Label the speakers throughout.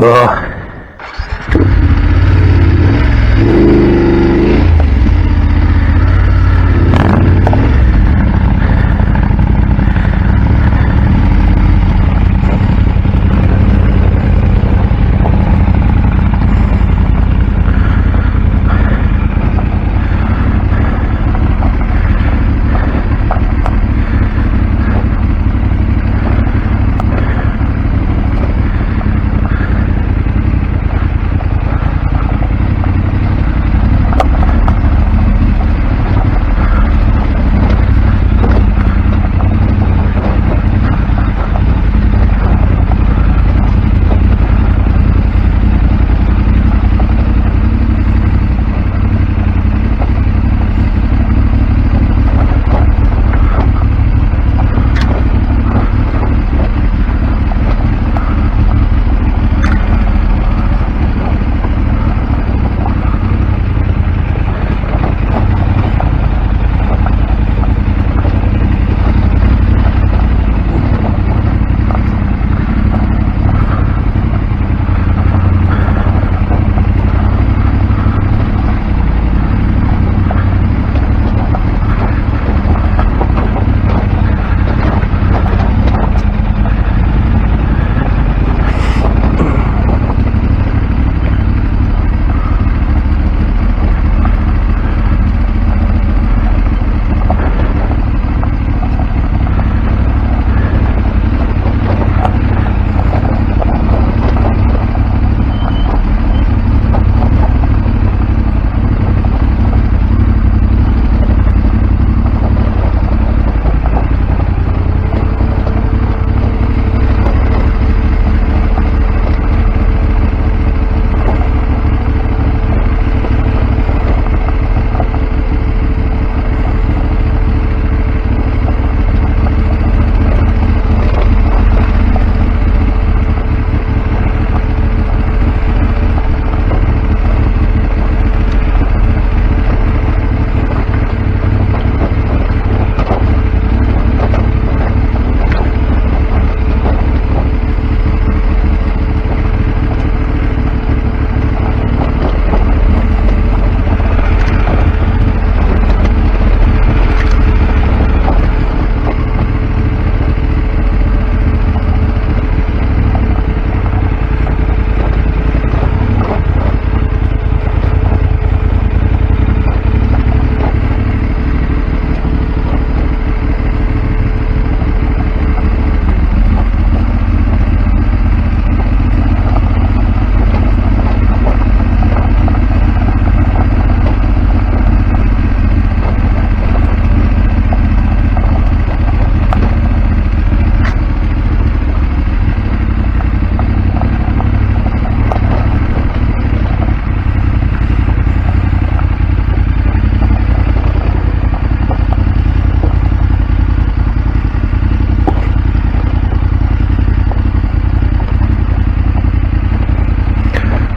Speaker 1: bar.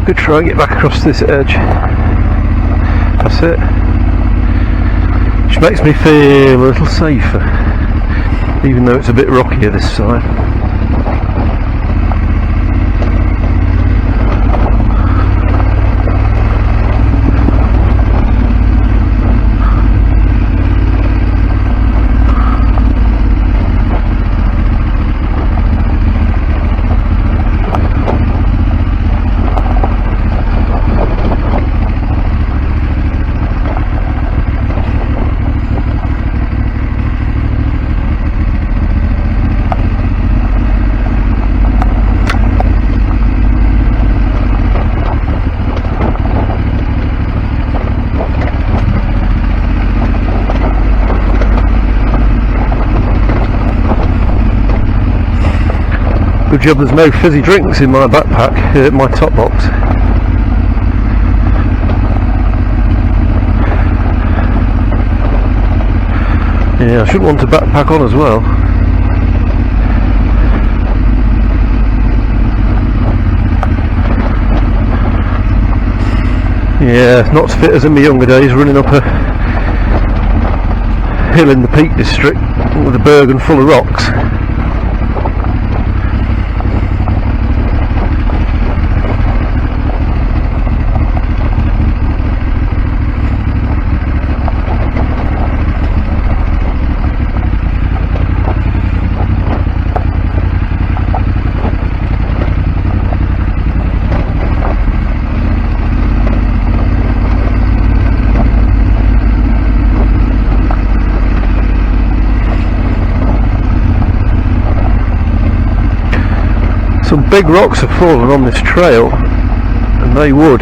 Speaker 1: Could try and get back across this edge. That's it. Which makes me feel a little safer, even though it's a bit rockier this side. Good job there's no fizzy drinks in my backpack, my top box. Yeah, I shouldn't want to backpack on as well. Yeah, not as fit as in my younger days, running up a hill in the Peak District with a Bergen full of rocks. Some big rocks have fallen on this trail, and they would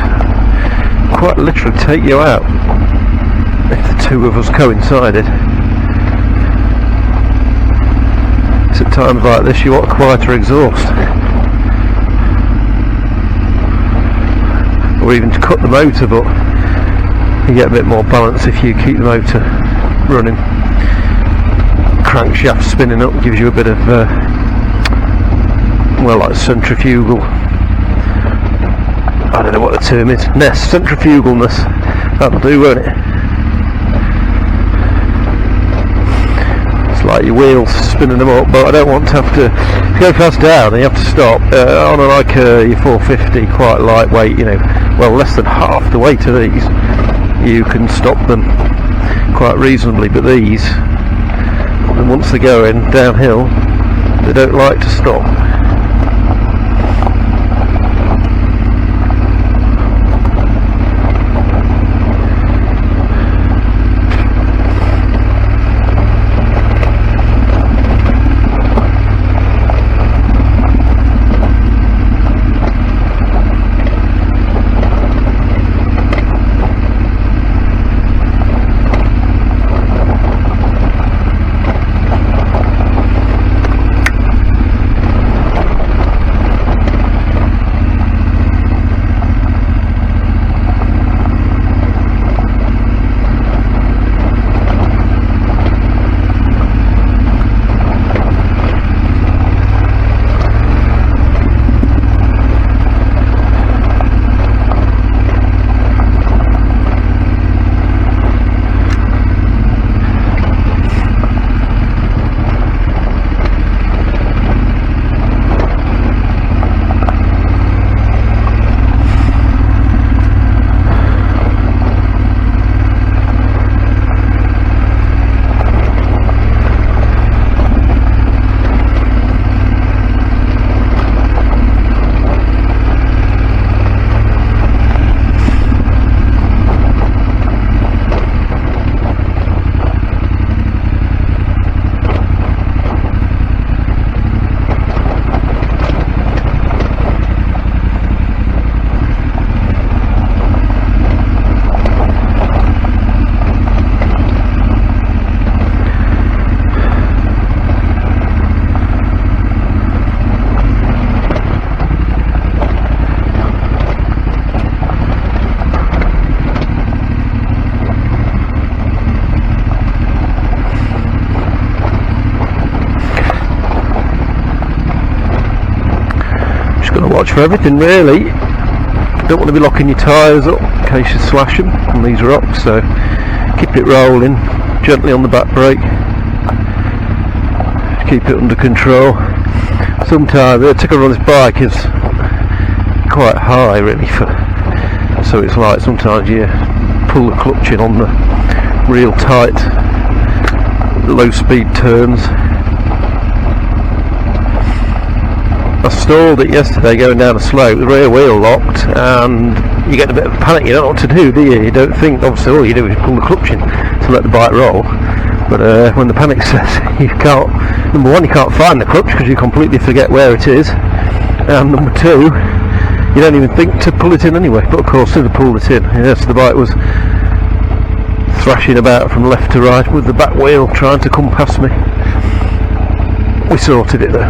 Speaker 1: quite literally take you out if the two of us coincided. It's at times like this you want a quieter exhaust, or even to cut the motor, but you get a bit more balance if you keep the motor running. Crankshaft spinning up gives you a bit of well, like centrifugal, I don't know what the term is, centrifugalness. That'll do, won't it? It's like your wheels spinning them up, but I don't want to have to, if you go fast down and you have to stop on like your 450, quite lightweight, you know, well, less than half the weight of these, you can stop them quite reasonably, but these, and once they're going downhill, they don't like to stop. Watch for everything really. Don't want to be locking your tyres up in case you slash them on these rocks, so keep it rolling gently on the back brake, keep it under control. Sometimes the ticker on this bike is quite high really, so it's like sometimes you pull the clutch in on the real tight low speed turns. I stalled it yesterday going down a slope, the rear wheel locked, and you get a bit of panic. You don't know what to do, do you? You don't think, obviously all you do is pull the clutch in to let the bike roll, but when the panic sets, you can't, number one, you can't find the clutch because you completely forget where it is, and number two, you don't even think to pull it in anyway. But of course, as I pulled it in, yes, the bike was thrashing about from left to right with the back wheel trying to come past me. We sorted it though.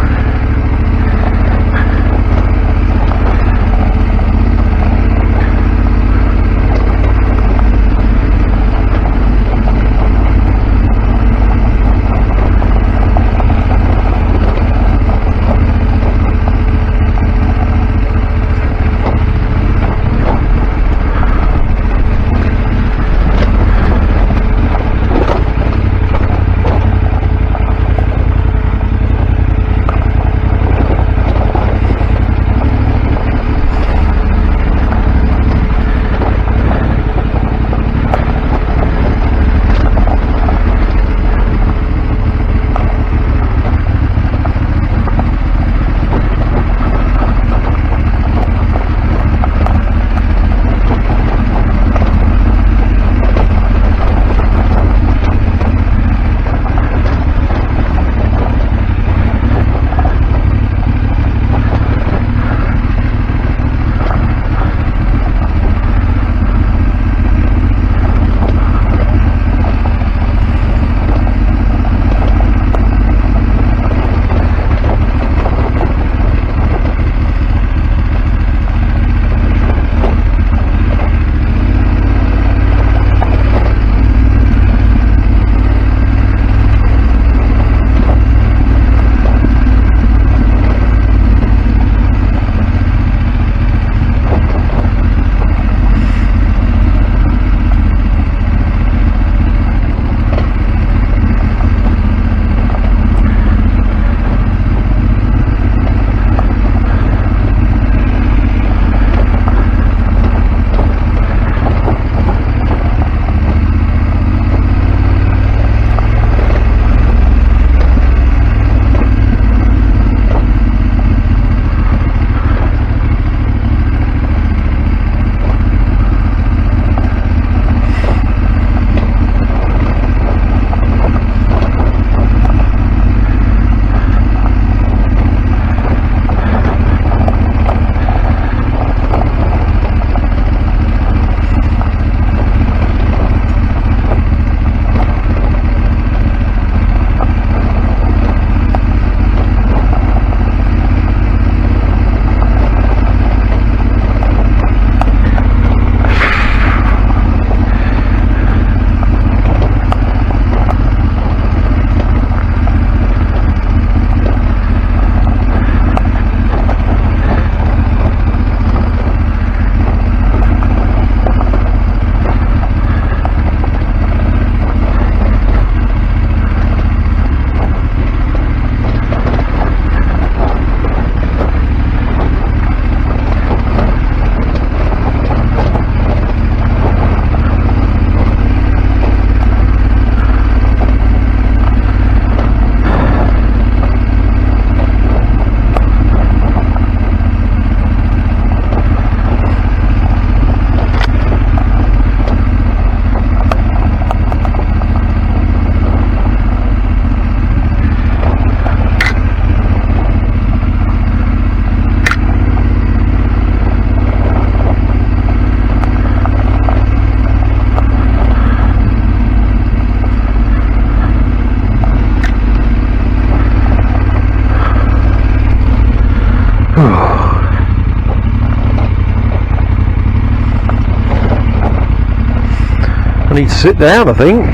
Speaker 1: need to sit down, I think.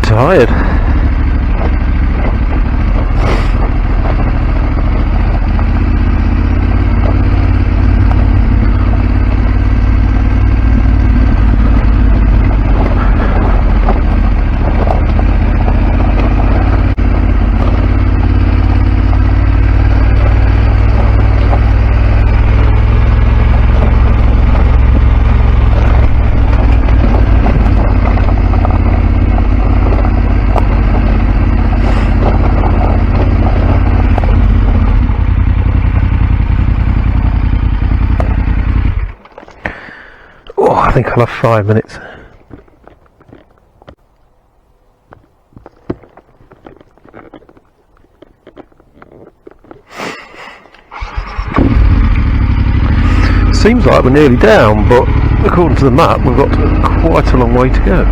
Speaker 1: Tired. I think I'll have 5 minutes. Seems like we're nearly down, but according to the map we've got quite a long way to go.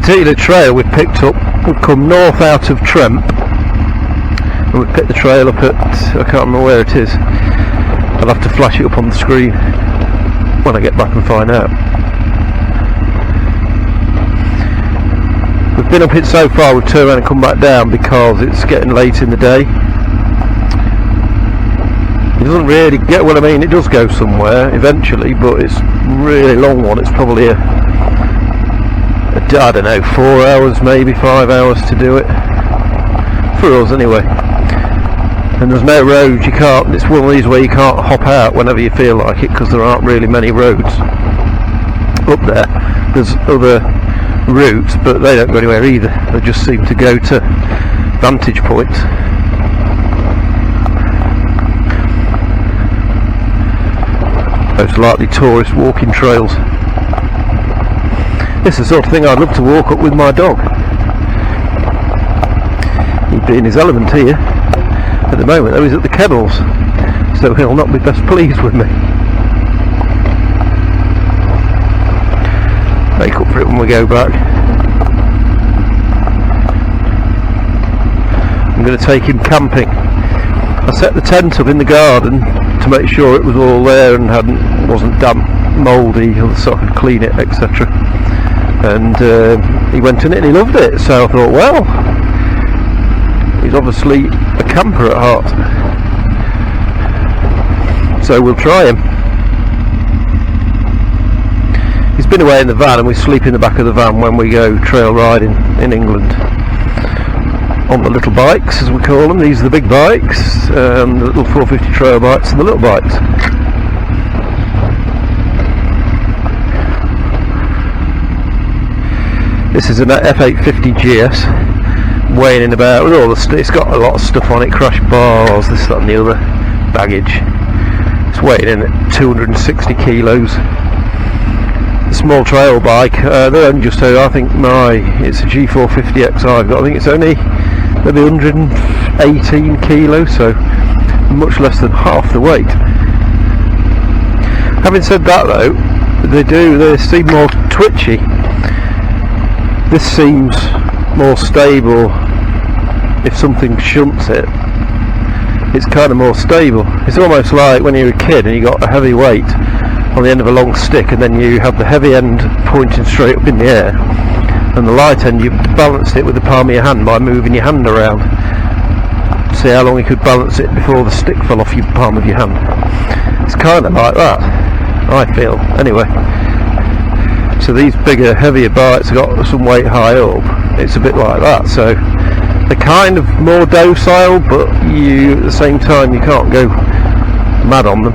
Speaker 1: Particular trail we picked up, we'd come north out of Tremp and we picked the trail up at, I can't remember where it is, I'll have to flash it up on the screen when I get back and find out. We've been up it so far, we've turned around and come back down because it's getting late in the day. It doesn't really get, well I mean it does go somewhere eventually, but it's a really long one. It's probably I don't know, 4 hours, maybe 5 hours to do it, for us anyway. And there's no roads, you can't, it's one of these where you can't hop out whenever you feel like it, because there aren't really many roads up there. There's other routes, but they don't go anywhere either, they just seem to go to vantage points. Most likely tourist walking trails. This is the sort of thing I'd love to walk up with my dog. He'd be in his element here. At the moment though he's at the kennels, so he'll not be best pleased with me. Make up for it when we go back. I'm going to take him camping. I set the tent up in the garden to make sure it was all there and wasn't damp, mouldy, so I could clean it, etc. And he went in it and he loved it, so I thought, well, he's obviously a camper at heart, so we'll try him. He's been away in the van and we sleep in the back of the van when we go trail riding in England on the little bikes, as we call them. These are the big bikes, the little 450 trail bikes and the little bikes. This is an F850GS, weighing in about, with all the it's got a lot of stuff on it, crash bars, this, that and the other, baggage. It's weighing in at 260 kilos. A small trail bike, they're only just over, I think it's a G450X I've got, I think it's only maybe 118 kilos, so much less than half the weight. Having said that though, they seem more twitchy. This seems more stable. If something shunts it, it's kind of more stable. It's almost like when you're a kid and you got a heavy weight on the end of a long stick, and then you have the heavy end pointing straight up in the air, and the light end you balanced it with the palm of your hand by moving your hand around. See how long you could balance it before the stick fell off your palm of your hand. It's kind of like that, I feel, anyway. So these bigger, heavier bikes have got some weight high up. It's a bit like that. So they're kind of more docile, but at the same time you can't go mad on them.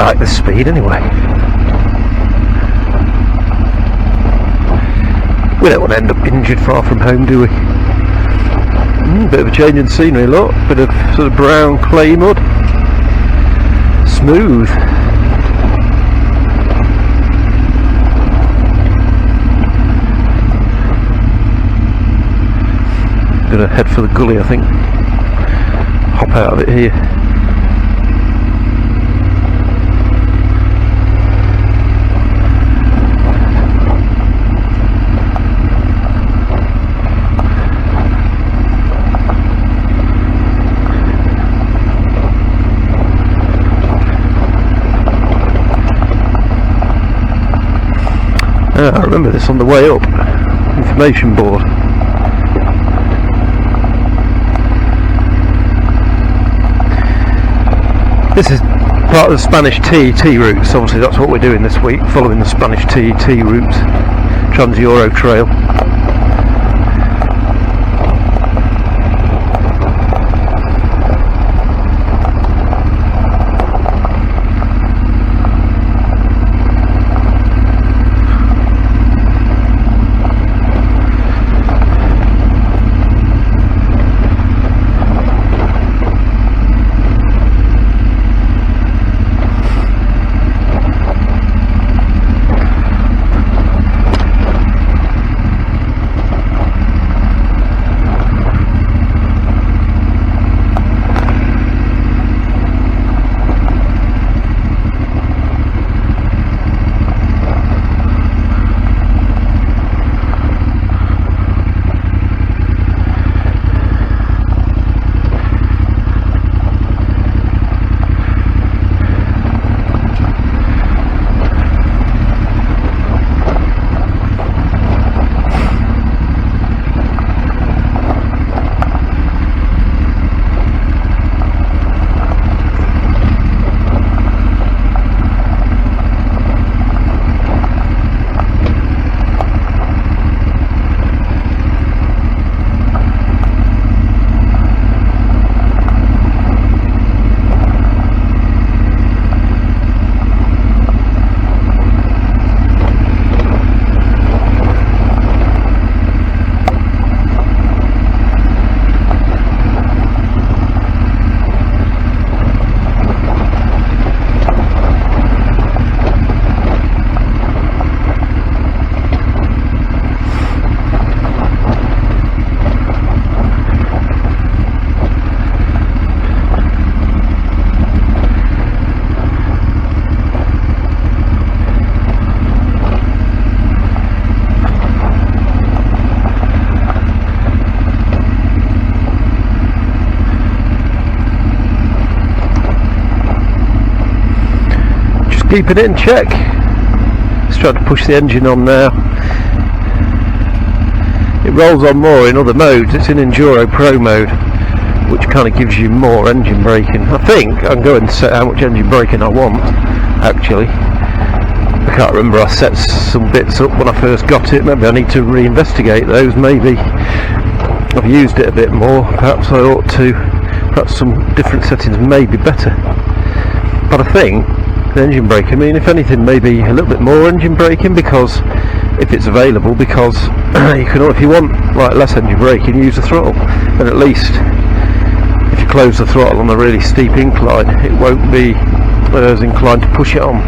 Speaker 1: like the speed anyway. We don't want to end up injured far from home, do we? Bit of a change in scenery, look. Bit of sort of brown clay mud. Smooth. Gonna head for the gully, I think. Hop out of it here. I remember this on the way up. Information board. This is part of the Spanish TET routes. Obviously that's what we're doing this week, following the Spanish TET route, Trans-Euro Trail. Keeping it in check. Let's try to push the engine on now. It rolls on more in other modes. It's in Enduro Pro mode, which kind of gives you more engine braking. I think I can go and set how much engine braking I want, actually. I can't remember, I set some bits up when I first got it. Maybe I need to reinvestigate those. Maybe I've used it a bit more. Perhaps I ought to. Perhaps some different settings may be better. But I think the engine braking, I mean, if anything, maybe a little bit more engine braking, because if it's available, because you can, if you want like less engine braking, use the throttle, and at least if you close the throttle on a really steep incline, it won't be as inclined to push it on.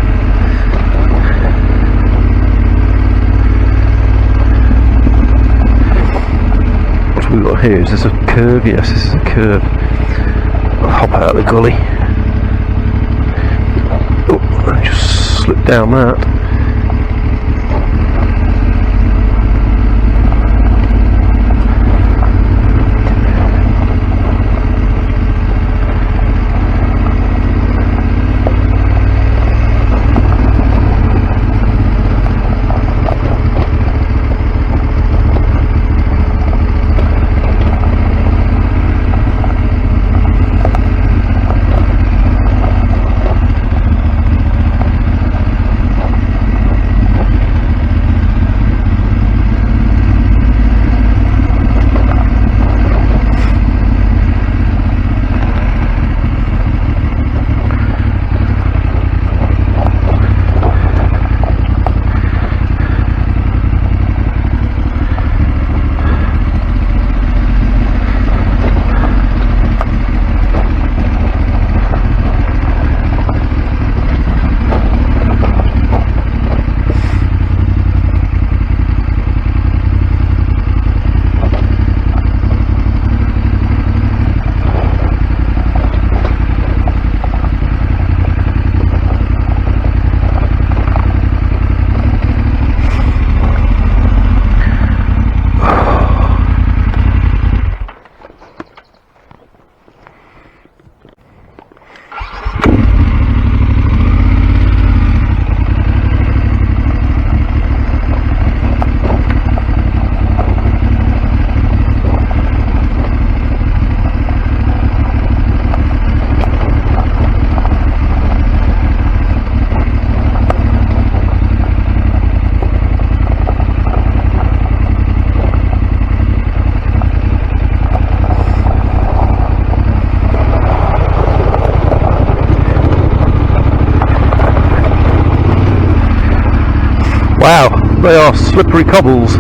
Speaker 1: What have we got here? Is this a curve? Yes, this is a curve. I'll hop out of the gully. I just slipped down that. Wow, they are slippery cobbles.